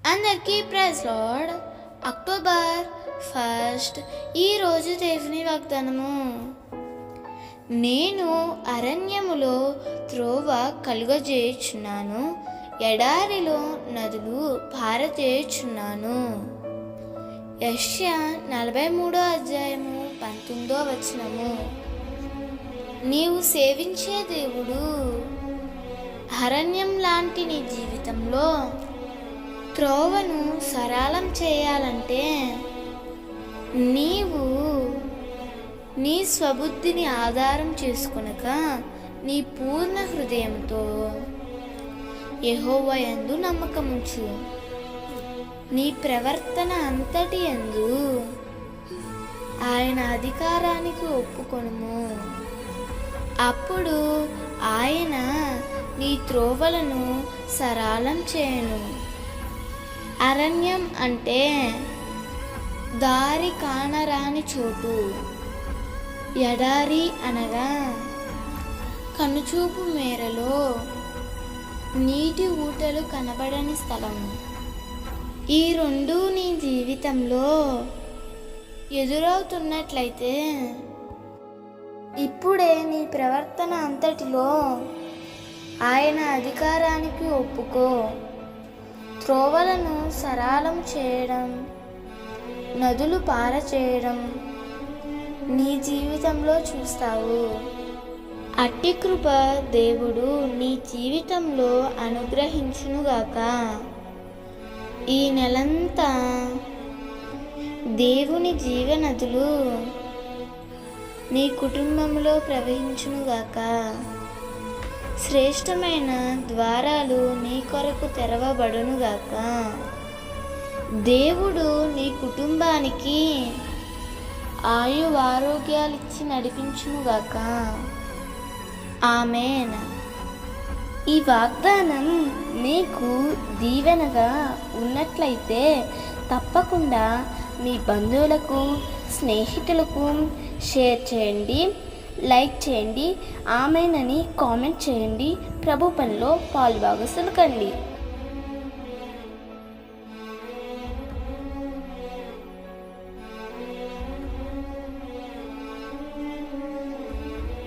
అందరికీ praise lord. October 1 ఈరోజు దేవుని వాగ్దానము. నేను అరణ్యములో త్రోవ కలుగజేయుచున్నాను, ఎడారిలో నదులు పారజేయుచున్నాను. యెషయా 43:19. నీవు సేవించే దేవుడు. అరణ్యం లాంటి నీ జీవితంలో త్రోవను సరళం చేయాలంటే నీవు నీ స్వబుద్ధిని ఆధారం చేసుకొనక నీ పూర్ణ హృదయంతో యెహోవా యందు నమ్మకముంచు. నీ ప్రవర్తన అంతటి యందు ఆయన అధికారానికి ఒప్పుకొనుము. అప్పుడు ఆయన నీ త్రోవలను సరళం చేయను. అరణ్యం అంటే దారి కానరాని చోటు. ఎడారి అనగా కనుచూపు మేరలో నీటి ఊటలు కనబడని స్థలం. ఈ రెండు నీ జీవితంలో ఎదురవుతున్నట్లయితే ఇప్పుడే నీ ప్రవర్తన అంతటిలో ఆయన అధికారానికి ఒప్పుకో. త్రోవలను సరళం చేయడం, నదులు పారచేయడం నీ జీవితంలో చూస్తావు. అట్టి కృప దేవుడు నీ జీవితంలో అనుగ్రహించునుగాక. ఈ నెలంతా దేవుని జీవనదులు నీ కుటుంబంలో ప్రవహించునుగాక. శ్రేష్టమైన ద్వారాలు నీ కొరకు తెరవబడునుగాక. దేవుడు నీ కుటుంబానికి ఆరోగ్యాలిచ్చి నడిపించునుగాక. ఆమేన్. ఈ వాగ్దానం మీకు దీవెనగా ఉన్నట్లయితే తప్పకుండా మీ బంధువులకు, స్నేహితులకు షేర్ చేయండి, లైక్ చేయండి, ఆమేన్ అని కామెంట్ చేయండి. ప్రభు పనిలో పాలుభాగస్తులు కండి.